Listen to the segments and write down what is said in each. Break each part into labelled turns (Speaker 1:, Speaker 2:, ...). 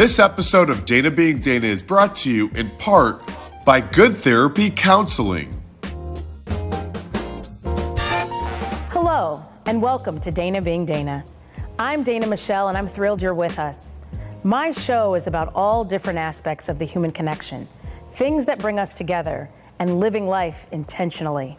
Speaker 1: This episode of Dana Being Dana is brought to you in part by Good Therapy Counseling.
Speaker 2: Hello, and welcome to Dana Being Dana. I'm Dana Michelle, and I'm thrilled you're with us. My show is about all different aspects of the human connection, things that bring us together, and living life intentionally.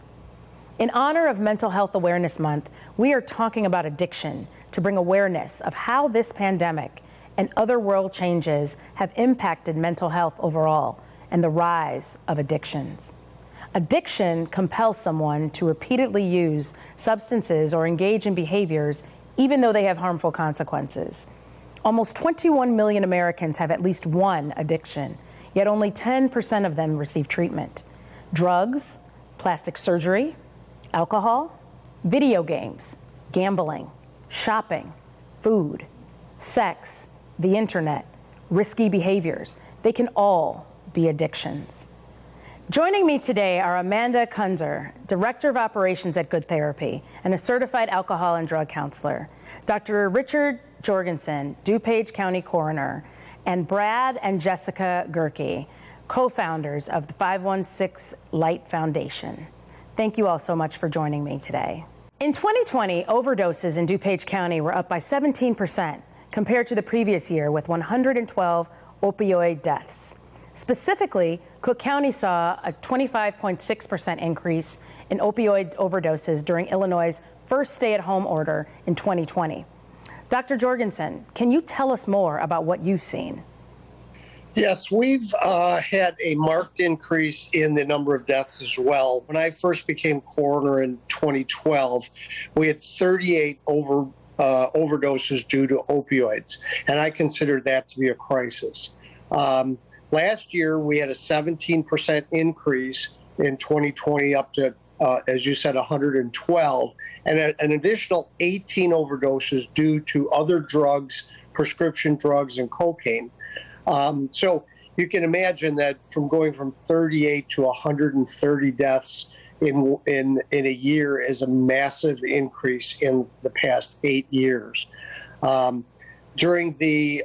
Speaker 2: In honor of Mental Health Awareness Month, we are talking about addiction to bring awareness of how this pandemic and other world changes have impacted mental health overall and the rise of addictions. Addiction compels someone to repeatedly use substances or engage in behaviors even though they have harmful consequences. Almost 21 million Americans have at least one addiction, yet only 10% of them receive treatment. Drugs, plastic surgery, alcohol, video games, gambling, shopping, food, sex, the internet, risky behaviors, they can all be addictions. Joining me today are Amanda Kunzer, Director of Operations at Good Therapy and a certified alcohol and drug counselor, Dr. Richard Jorgensen, DuPage County Coroner, and Brad and Jessica Gerke, co-founders of the 516 Light Foundation. Thank you all so much for joining me today. In 2020, overdoses in DuPage County were up by 17% compared to the previous year with 112 opioid deaths. Specifically, Cook County saw a 25.6% increase in opioid overdoses during Illinois' first stay-at-home order in 2020. Dr. Jorgensen, can you tell us more about what you've seen?
Speaker 3: Yes, we've had a marked increase in the number of deaths as well. When I first became coroner in 2012, we had 38 overdoses due to opioids, and I consider that to be a crisis. Last year, we had a 17% increase in 2020 up to, as you said, 112, and an additional 18 overdoses due to other drugs, prescription drugs, and cocaine. So you can imagine that from going from 38 to 130 deaths in a year is a massive increase in the past 8 years. During the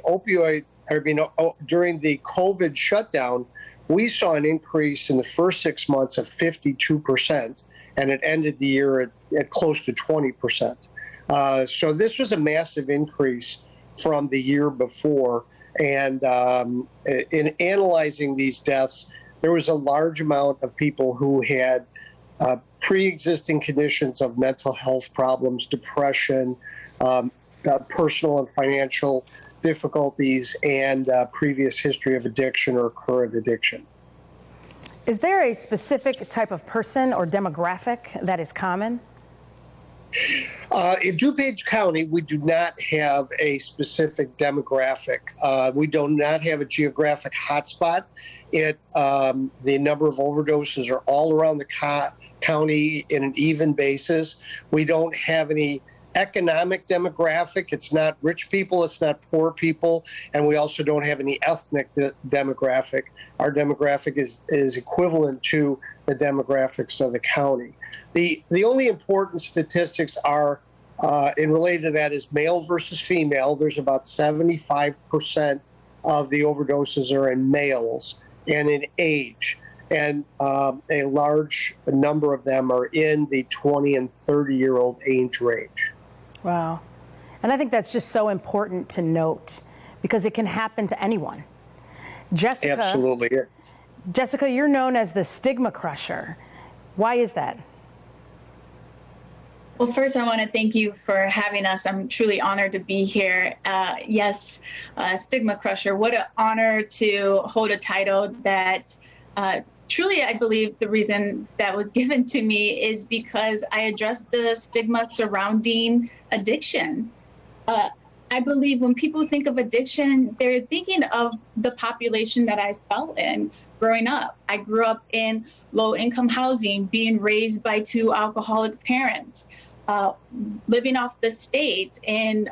Speaker 3: COVID shutdown, we saw an increase in the first 6 months of 52%, and it ended the year at close to 20%. So this was a massive increase from the year before. And in analyzing these deaths, there was a large amount of people who had pre-existing conditions of mental health problems, depression, personal and financial difficulties, and previous history of addiction or current addiction.
Speaker 2: Is there a specific type of person or demographic that is common?
Speaker 3: In DuPage County, we do not have a specific demographic. We do not have a geographic hotspot. The number of overdoses are all around the county in an even basis. We don't have any economic demographic. It's not rich people, it's not poor people, and we also don't have any ethnic demographic. Our demographic is equivalent to the demographics of the county. The only important statistics are, in related to that, is male versus female. There's about 75% of the overdoses are in males and in age. And a large number of them are in the 20 and 30-year-old age range.
Speaker 2: Wow. And I think that's just so important to note because it can happen to anyone. Jessica,
Speaker 3: absolutely.
Speaker 2: Jessica, you're known as the stigma crusher. Why is that?
Speaker 4: Well, first, I want to thank you for having us. I'm truly honored to be here. Yes, Stigma Crusher, what an honor to hold a title that truly, I believe the reason that was given to me is because I address the stigma surrounding addiction. I believe when people think of addiction, they're thinking of the population that I fell in growing up. I grew up in low-income housing, being raised by two alcoholic parents, living off the state in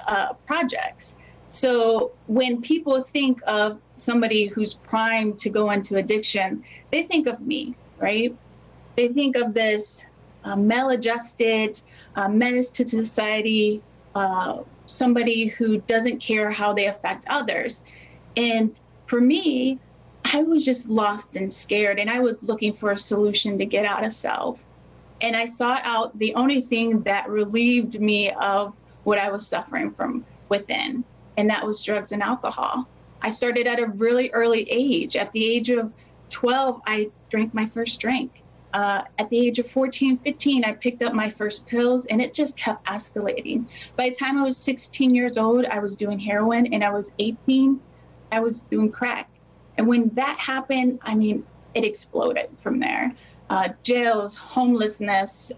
Speaker 4: projects. So when people think of somebody who's primed to go into addiction, they think of me, right? They think of this maladjusted, menace to society, somebody who doesn't care how they affect others. And for me, I was just lost and scared, and I was looking for a solution to get out of self. And I sought out the only thing that relieved me of what I was suffering from within, and that was drugs and alcohol. I started at a really early age. At the age of 12, I drank my first drink. At the age of 14, 15, I picked up my first pills, and it just kept escalating. By the time I was 16 years old, I was doing heroin, and I was 18, I was doing crack. And when that happened, I mean, it exploded from there. Jails, homelessness,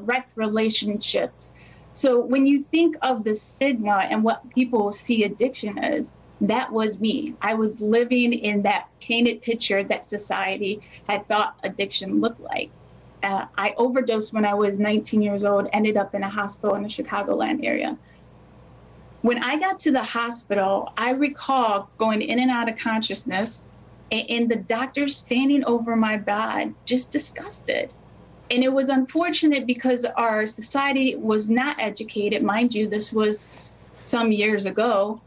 Speaker 4: wrecked relationships. So when you think of the stigma and what people see addiction as, that was me. I was living in that painted picture that society had thought addiction looked like. I overdosed when I was 19 years old, ended up in a hospital in the Chicagoland area. When I got to the hospital, I recall going in and out of consciousness, and the doctor standing over my bed, just disgusted. And it was unfortunate because our society was not educated. Mind you, this was some years ago.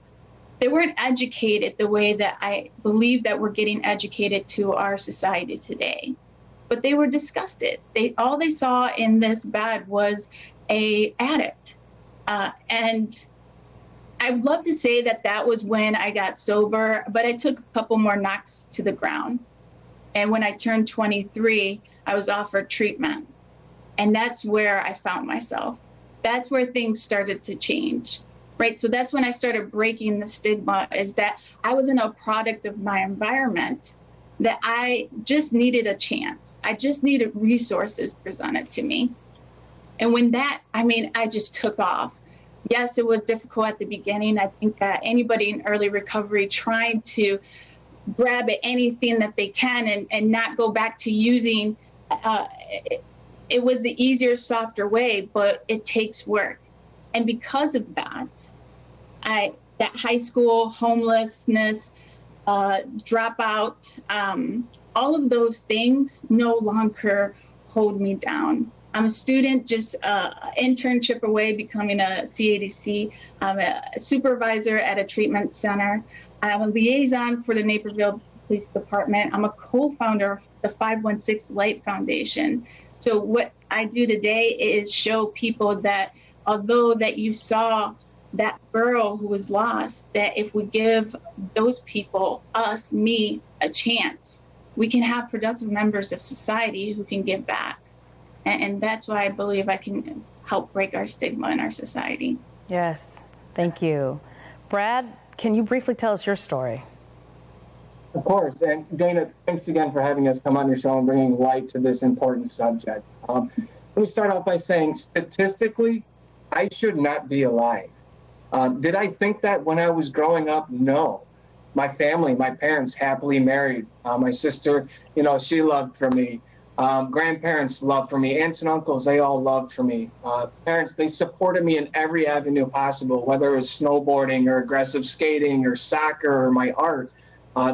Speaker 4: They weren't educated the way that I believe that we're getting educated to our society today. But they were disgusted. All they saw in this bed was an addict. And I would love to say that that was when I got sober, but I took a couple more knocks to the ground. And when I turned 23, I was offered treatment. And that's where I found myself. That's where things started to change, right? So that's when I started breaking the stigma, is that I wasn't a product of my environment, that I just needed a chance. I just needed resources presented to me. And when that, I just took off. Yes, it was difficult at the beginning. I think that anybody in early recovery trying to grab at anything that they can and not go back to using, it was the easier, softer way, but it takes work. And because of that, that high school homelessness, dropout, all of those things no longer hold me down. I'm a student, just internship away, becoming a CADC. I'm a supervisor at a treatment center. I'm a liaison for the Naperville Police Department. I'm a co-founder of the 516 Light Foundation. So what I do today is show people that although that you saw that girl who was lost, that if we give those people, us, me, a chance, we can have productive members of society who can give back. And that's why I believe I can help break our stigma in our society.
Speaker 2: Yes, thank you. Brad, can you briefly tell us your story?
Speaker 5: Of course. And Dana, thanks again for having us come on your show and bringing light to this important subject. Let me start off by saying, statistically, I should not be alive. Did I think that when I was growing up? No. My family, my parents, happily married. My sister, she loved for me. Grandparents loved for me. Aunts and uncles, they all loved for me. Parents, they supported me in every avenue possible, whether it was snowboarding or aggressive skating or soccer or my art.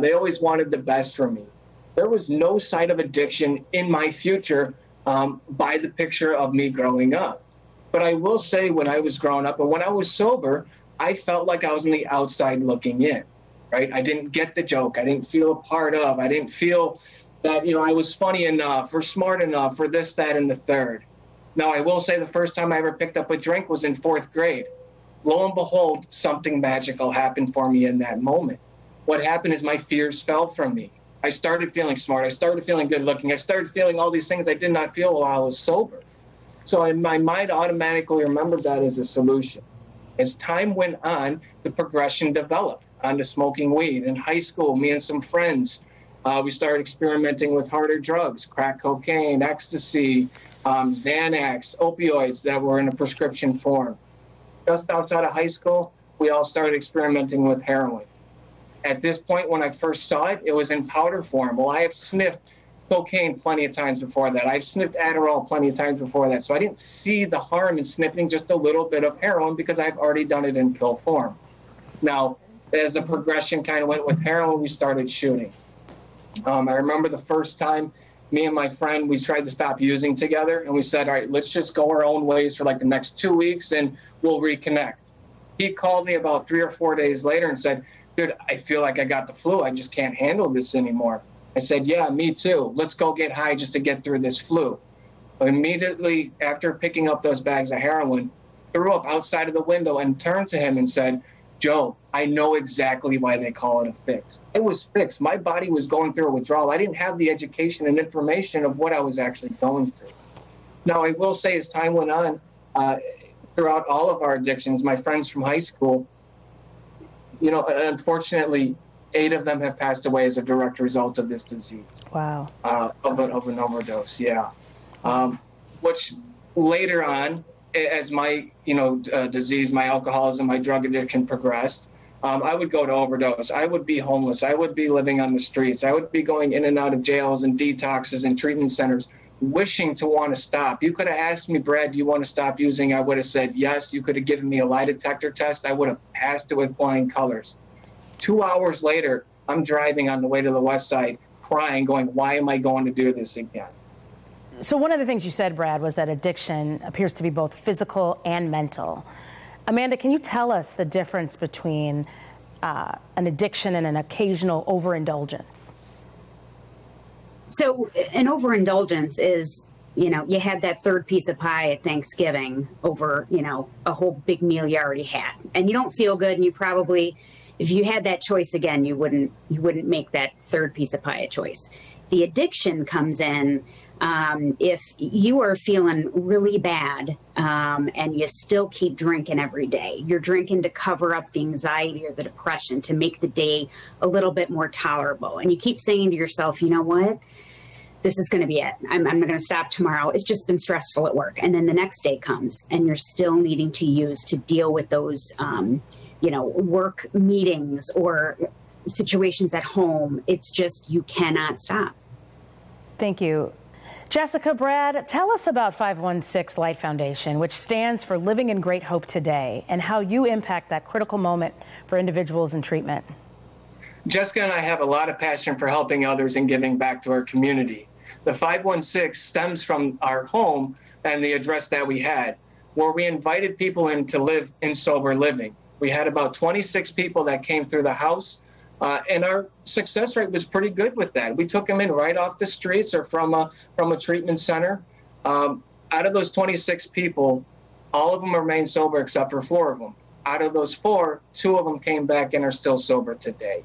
Speaker 5: They always wanted the best for me. There was no sight of addiction in my future by the picture of me growing up. But I will say, when I was growing up and when I was sober, I felt like I was on the outside looking in, right? I didn't get the joke. I didn't feel a part of. I didn't feel that, I was funny enough or smart enough for this, that, and the third. Now, I will say the first time I ever picked up a drink was in 4th grade. Lo and behold, something magical happened for me in that moment. What happened is my fears fell from me. I started feeling smart. I started feeling good looking. I started feeling all these things I did not feel while I was sober. So in my mind automatically remembered that as a solution. As time went on, the progression developed onto smoking weed. In high school, me and some friends, we started experimenting with harder drugs, crack cocaine, ecstasy, Xanax, opioids that were in a prescription form. Just outside of high school, we all started experimenting with heroin. At this point, when I first saw it, it was in powder form. Well, I have sniffed cocaine plenty of times before that. I've sniffed Adderall plenty of times before that. So I didn't see the harm in sniffing just a little bit of heroin because I've already done it in pill form. Now, as the progression kind of went with heroin, we started shooting. I remember the first time me and my friend, we tried to stop using together, and we said, all right, let's just go our own ways for like the next 2 weeks and we'll reconnect. He called me about 3 or 4 days later and said, dude, I feel like I got the flu. I just can't handle this anymore. I said, yeah, me too. Let's go get high just to get through this flu. Immediately after picking up those bags of heroin, threw up outside of the window and turned to him and said, Joe, I know exactly why they call it a fix. It was fixed. My body was going through a withdrawal. I didn't have the education and information of what I was actually going through. Now, I will say as time went on, throughout all of our addictions, my friends from high school, unfortunately, 8 of them have passed away as a direct result of this disease.
Speaker 2: Wow.
Speaker 5: Of an overdose, yeah. Which later on, as my disease, my alcoholism, my drug addiction progressed, I would go to overdose. I would be homeless. I would be living on the streets. I would be going in and out of jails and detoxes and treatment centers, wishing to want to stop. You could have asked me, Brad, do you want to stop using? I would have said yes. You could have given me a lie detector test. I would have passed it with flying colors. 2 hours later, I'm driving on the way to the West Side, crying, going, why am I going to do this again?
Speaker 2: So one of the things you said, Brad, was that addiction appears to be both physical and mental. Amanda, can you tell us the difference between an addiction and an occasional overindulgence?
Speaker 6: So an overindulgence is, you had that third piece of pie at Thanksgiving over, a whole big meal you already had, and you don't feel good, and you probably, if you had that choice again, you wouldn't make that third piece of pie a choice. The addiction comes in if you are feeling really bad and you still keep drinking every day. You're drinking to cover up the anxiety or the depression, to make the day a little bit more tolerable. And you keep saying to yourself, you know what? This is going to be it. I'm going to stop tomorrow. It's just been stressful at work. And then the next day comes and you're still needing to use to deal with those, work meetings or situations at home. It's just, you cannot stop.
Speaker 2: Thank you. Jessica, Brad, tell us about 516 Light Foundation, which stands for Living in Great Hope Today, and how you impact that critical moment for individuals in treatment.
Speaker 5: Jessica and I have a lot of passion for helping others and giving back to our community. The 516 stems from our home and the address that we had, where we invited people in to live in sober living. We had about 26 people that came through the house. And our success rate was pretty good with that. We took them in right off the streets or from a treatment center. Out of those 26 people, all of them remained sober except for 4 of them. Out of those 4, 2 of them came back and are still sober today.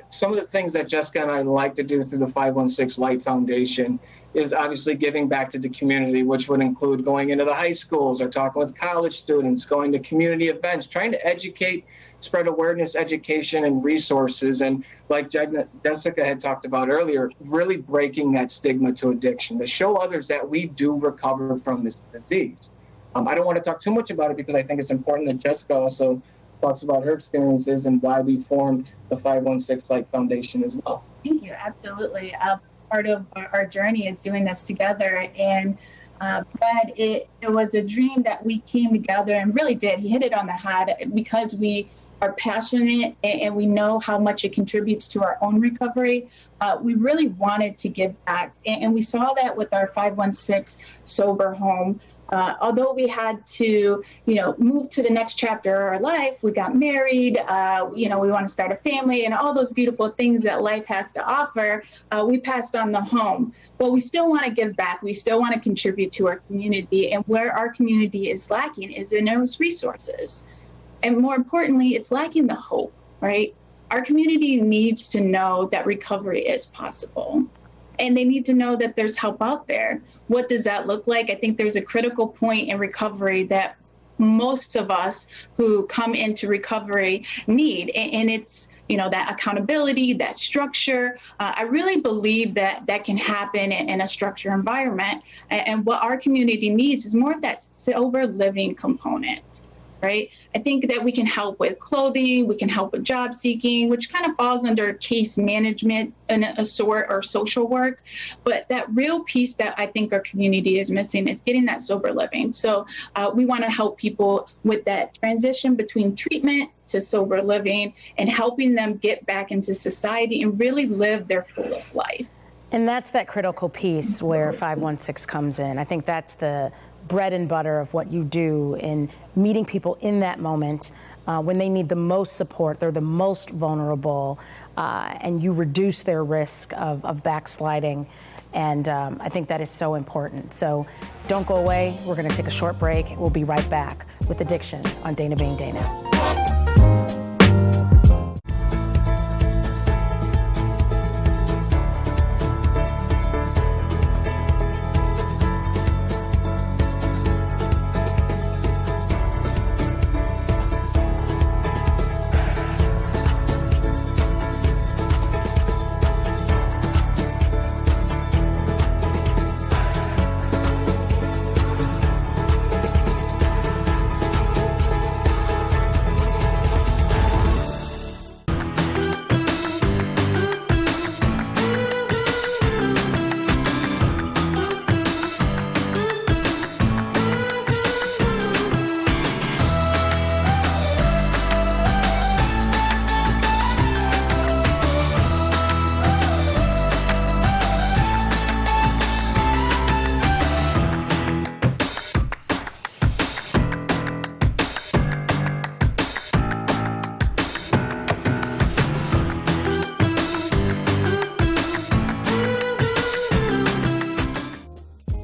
Speaker 5: Some of the things that Jessica and I like to do through the 516 Light Foundation is obviously giving back to the community, which would include going into the high schools or talking with college students, going to community events, trying to educate, spread awareness, education, and resources. And like Jessica had talked about earlier, really breaking that stigma to addiction, to show others that we do recover from this disease. I don't want to talk too much about it because I think it's important that Jessica also talks about her experiences and why we formed the 516 Light Foundation as well.
Speaker 4: Thank you. Absolutely. Part of our journey is doing this together. And Brad, it was a dream that we came together and really did. He hit it on the head because we are passionate and we know how much it contributes to our own recovery. We really wanted to give back. And we saw that with our 516 Sober Home. Although we had to, move to the next chapter of our life, we got married, we want to start a family and all those beautiful things that life has to offer, we passed on the home. But we still want to give back. We still want to contribute to our community. And where our community is lacking is in those resources. And more importantly, it's lacking the hope, right? Our community needs to know that recovery is possible. And they need to know that there's help out there. What does that look like? I think there's a critical point in recovery that most of us who come into recovery need. And it's, that accountability, that structure. I really believe that can happen in a structured environment. And what our community needs is more of that sober living component. Right? I think that we can help with clothing, we can help with job seeking, which kind of falls under case management in a sort or social work. But that real piece that I think our community is missing is getting that sober living. So we want to help people with that transition between treatment to sober living and helping them get back into society and really live their fullest life.
Speaker 2: And that's that critical piece where 516 comes in. I think that's the bread and butter of what you do in meeting people in that moment when they need the most support, they're the most vulnerable, and you reduce their risk of backsliding. And I think that is so important. So don't go away. We're going to take a short break. We'll be right back with Addiction on Dana Being Dana.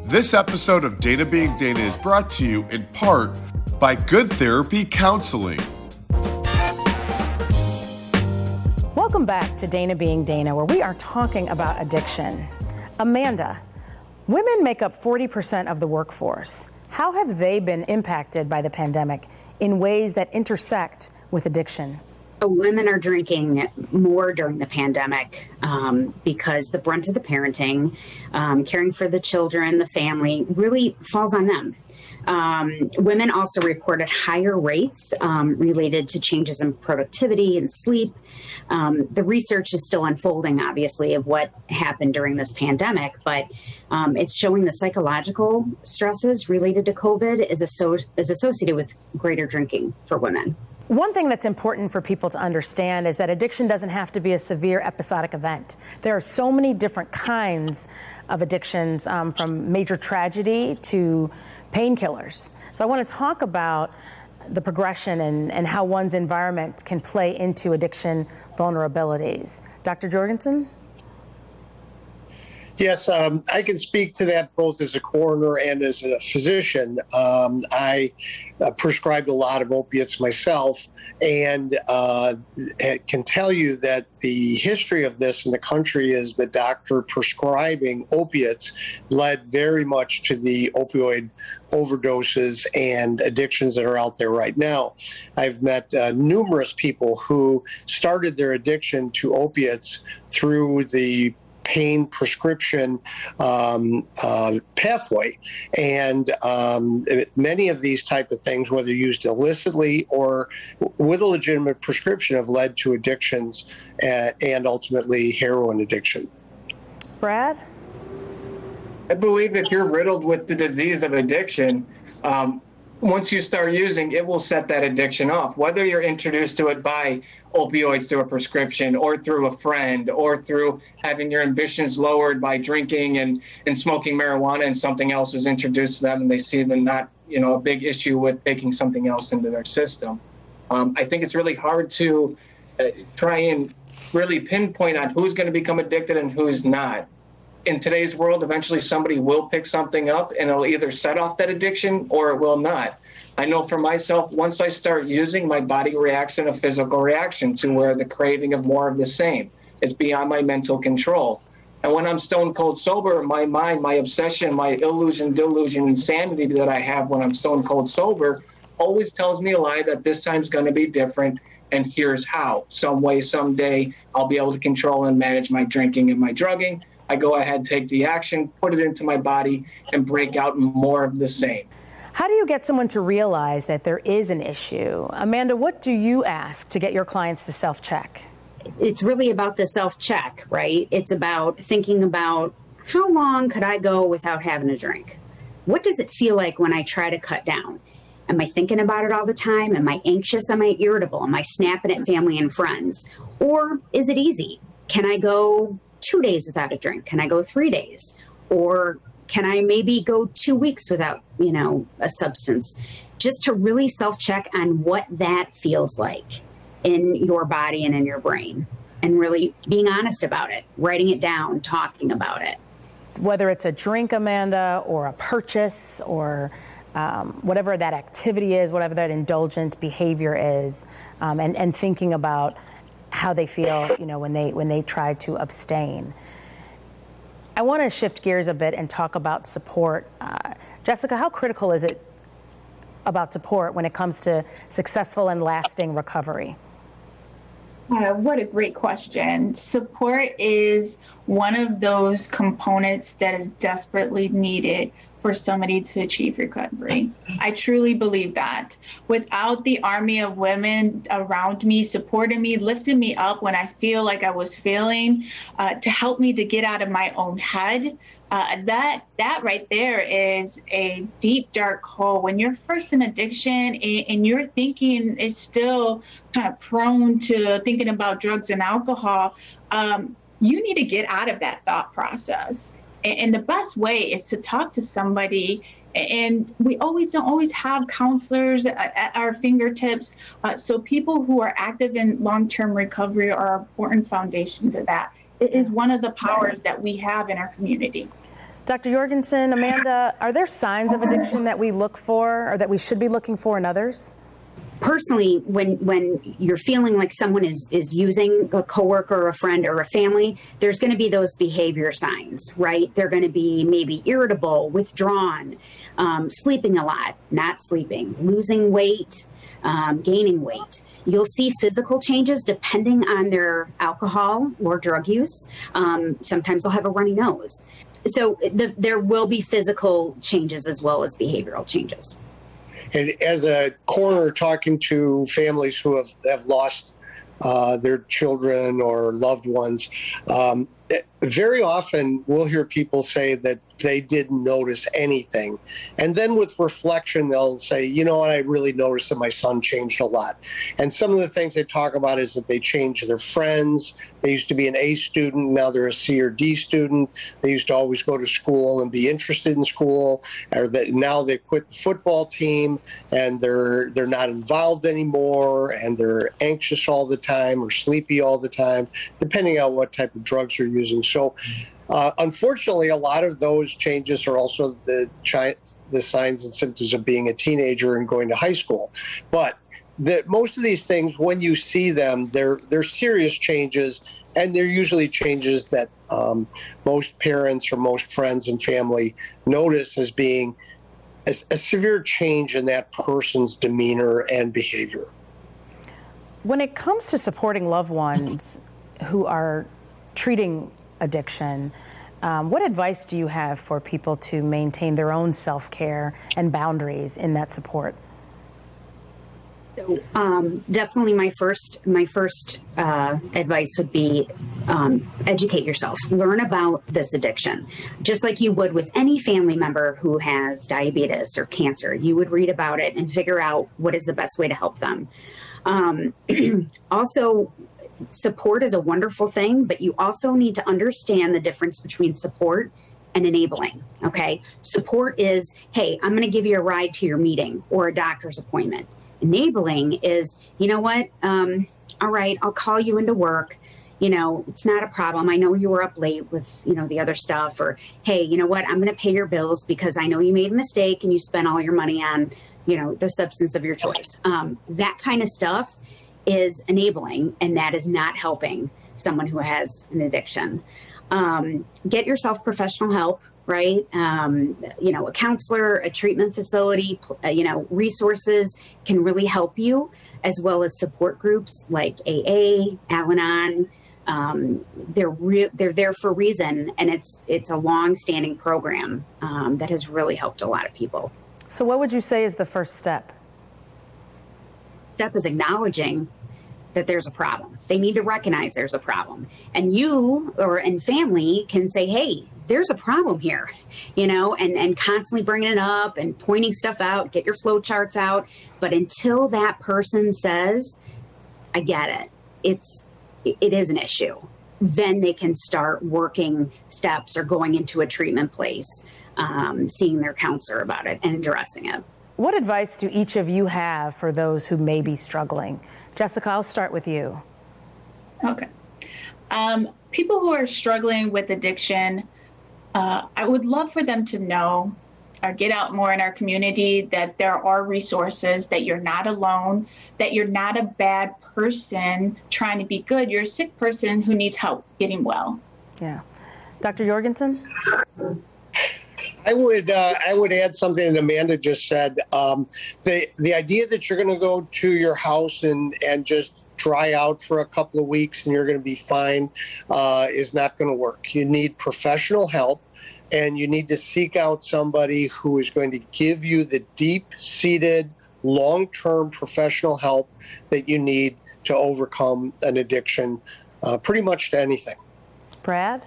Speaker 1: This episode of Dana Being Dana is brought to you in part by Good Therapy Counseling.
Speaker 2: Welcome back to Dana Being Dana, where we are talking about addiction. Amanda, women make up 40% of the workforce. How have they been impacted by the pandemic in ways that intersect with addiction?
Speaker 6: Women are drinking more during the pandemic because the brunt of the parenting, caring for the children, the family, really falls on them. Women also reported higher rates related to changes in productivity and sleep. The research is still unfolding, obviously, of what happened during this pandemic, but it's showing the psychological stresses related to COVID is associated with greater drinking for women.
Speaker 2: One thing that's important for people to understand is that addiction doesn't have to be a severe episodic event. There are so many different kinds of addictions, from major tragedy to painkillers. So I want to talk about the progression and how one's environment can play into addiction vulnerabilities. Dr. Jorgensen?
Speaker 3: Yes, I can speak to that both as a coroner and as a physician. I prescribed a lot of opiates myself, and can tell you that the history of this in the country is the doctor prescribing opiates led very much to the opioid overdoses and addictions that are out there right now. I've met numerous people who started their addiction to opiates through the pain prescription pathway, and many of these type of things, whether used illicitly or with a legitimate prescription, have led to addictions and ultimately heroin addiction.
Speaker 2: Brad?
Speaker 5: I believe if you're riddled with the disease of addiction, once you start using, it will set that addiction off, whether you're introduced to it by opioids through a prescription or through a friend or through having your ambitions lowered by drinking and smoking marijuana, and something else is introduced to them and they see the not, a big issue with taking something else into their system. I think it's really hard to try and really pinpoint on who's going to become addicted and who's not. In today's world, eventually somebody will pick something up and it'll either set off that addiction or it will not. I know for myself, once I start using, my body reacts in a physical reaction to where the craving of more of the same. It's beyond my mental control. And when I'm stone cold sober, my mind, my obsession, my illusion, delusion, insanity that I have when I'm stone cold sober always tells me a lie that this time's going to be different. And here's how. Some way, someday, I'll be able to control and manage my drinking and my drugging. I go ahead, take the action, put it into my body, and break out more of the same.
Speaker 2: How do you get someone to realize that there is an issue? Amanda, what do you ask to get your clients to self-check?
Speaker 6: It's really about the self-check, right? It's about thinking about how long could I go without having a drink? What does it feel like when I try to cut down? Am I thinking about it all the time? Am I anxious? Am I irritable? Am I snapping at family and friends? Or is it easy? Can I go 2 days without a drink? Can I go 3 days? Or Can I maybe go 2 weeks without, a substance? Just to really self-check on what that feels like in your body and in your brain, and really being honest about it, writing it down, talking about it.
Speaker 2: Whether it's a drink, Amanda, or a purchase, or whatever that activity is, whatever that indulgent behavior is, and thinking about how they feel, when they try to abstain. I want to shift gears a bit and talk about support. Jessica, how critical is it about support when it comes to successful and lasting recovery?
Speaker 4: What a great question. Support is one of those components that is desperately needed for somebody to achieve recovery. I truly believe that. Without the army of women around me, supporting me, lifting me up when I feel like I was failing, to help me to get out of my own head, that right there is a deep, dark hole. When you're first in addiction and your thinking is still kind of prone to thinking about drugs and alcohol, you need to get out of that thought process. And the best way is to talk to somebody. And we don't always have counselors at our fingertips. So people who are active in long-term recovery are an important foundation to that. It is one of the powers that we have in our community.
Speaker 2: Dr. Jorgensen, Amanda, are there signs of addiction that we look for or that we should be looking for in others?
Speaker 6: Personally, when you're feeling like someone is using a coworker or a friend or a family, there's going to be those behavior signs, right? They're going to be maybe irritable, withdrawn, sleeping a lot, not sleeping, losing weight, gaining weight. You'll see physical changes depending on their alcohol or drug use. Sometimes they'll have a runny nose. So there will be physical changes as well as behavioral changes.
Speaker 3: And as a coroner talking to families who have lost their children or loved ones, very often we'll hear people say that they didn't notice anything. And then with reflection, they'll say, you know what, I really noticed that my son changed a lot. And some of the things they talk about is that they changed their friends. They used to be an A student, now they're a C or D student. They used to always go to school and be interested in school, or that now they quit the football team and they're not involved anymore, and they're anxious all the time or sleepy all the time, depending on what type of drugs they're using. So unfortunately, a lot of those changes are also the signs and symptoms of being a teenager and going to high school. But most of these things, when you see them, they're serious changes, and they're usually changes that most parents or most friends and family notice as being a severe change in that person's demeanor and behavior.
Speaker 2: When it comes to supporting loved ones who are treating addiction, what advice do you have for people to maintain their own self-care and boundaries in that support?
Speaker 6: So, definitely my first advice would be educate yourself. Learn about this addiction. Just like you would with any family member who has diabetes or cancer, you would read about it and figure out what is the best way to help them. Also, support is a wonderful thing, but you also need to understand the difference between support and enabling, okay? Support is, hey, I'm going to give you a ride to your meeting or a doctor's appointment. Enabling is, you know what, all right, I'll call you into work. It's not a problem. I know you were up late with, the other stuff. Or, hey, you know what, I'm going to pay your bills because I know you made a mistake and you spent all your money on, the substance of your choice. That kind of stuff is enabling, and that is not helping someone who has an addiction. Get yourself professional help, right? A counselor, a treatment facility, resources can really help you, as well as support groups like AA, Al-Anon. They're there for a reason, and it's a long-standing program that has really helped a lot of people.
Speaker 2: So what would you say is the first step?
Speaker 6: Step is acknowledging that there's a problem. They need to recognize there's a problem. And you and family can say, hey, there's a problem here, and constantly bringing it up and pointing stuff out, get your flow charts out. But until that person says, I get it, it is an issue, then they can start working steps or going into a treatment place, seeing their counselor about it and addressing it.
Speaker 2: What advice do each of you have for those who may be struggling? Jessica, I'll start with you.
Speaker 4: Okay. People who are struggling with addiction, I would love for them to know or get out more in our community that there are resources, that you're not alone, that you're not a bad person trying to be good. You're a sick person who needs help getting well.
Speaker 2: Yeah. Dr. Jorgensen?
Speaker 3: I would add something that Amanda just said. The idea that you're going to go to your house and just dry out for a couple of weeks and you're going to be fine is not going to work. You need professional help, and you need to seek out somebody who is going to give you the deep-seated, long-term professional help that you need to overcome an addiction, pretty much to anything.
Speaker 2: Brad?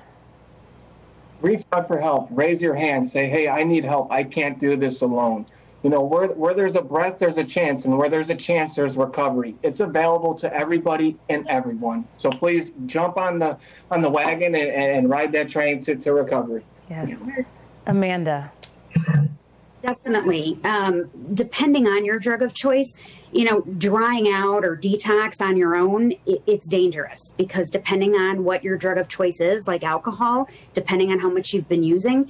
Speaker 5: Reach out for help. Raise your hand. Say, hey, I need help. I can't do this alone. You know, where there's a breath, there's a chance. And where there's a chance, there's recovery. It's available to everybody and everyone. So please jump on the wagon and ride that train to recovery.
Speaker 2: Yes. Amanda?
Speaker 6: Definitely. Depending on your drug of choice, drying out or detox on your own, it's dangerous because depending on what your drug of choice is, like alcohol, depending on how much you've been using,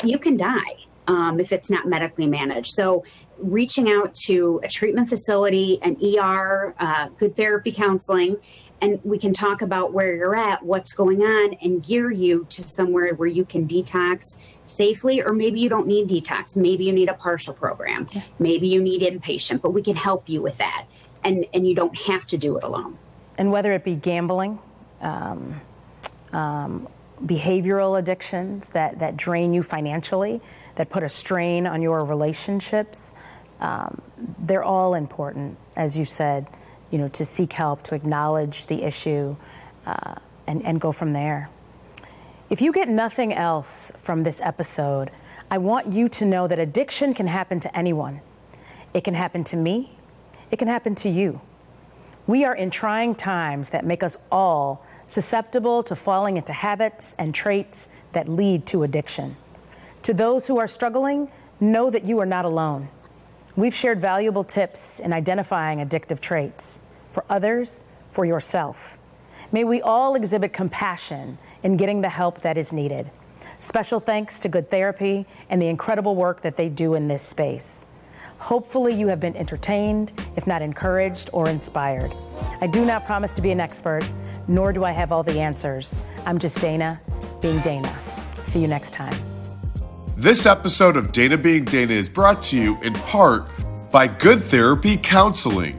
Speaker 6: you can die if it's not medically managed. So reaching out to a treatment facility, an ER, good therapy counseling, and we can talk about where you're at, what's going on, and gear you to somewhere where you can detox safely, or maybe you don't need detox. Maybe you need a partial program. Maybe you need inpatient, but we can help you with that. And you don't have to do it alone.
Speaker 2: And whether it be gambling, behavioral addictions that drain you financially, that put a strain on your relationships, they're all important, as you said, to seek help, to acknowledge the issue, and go from there. If you get nothing else from this episode, I want you to know that addiction can happen to anyone. It can happen to me. It can happen to you. We are in trying times that make us all susceptible to falling into habits and traits that lead to addiction. To those who are struggling, know that you are not alone. We've shared valuable tips in identifying addictive traits. For others, for yourself. May we all exhibit compassion in getting the help that is needed. Special thanks to Good Therapy and the incredible work that they do in this space. Hopefully you have been entertained, if not encouraged or inspired. I do not promise to be an expert, nor do I have all the answers. I'm just Dana, being Dana. See you next time.
Speaker 1: This episode of Dana Being Dana is brought to you in part by Good Therapy Counseling.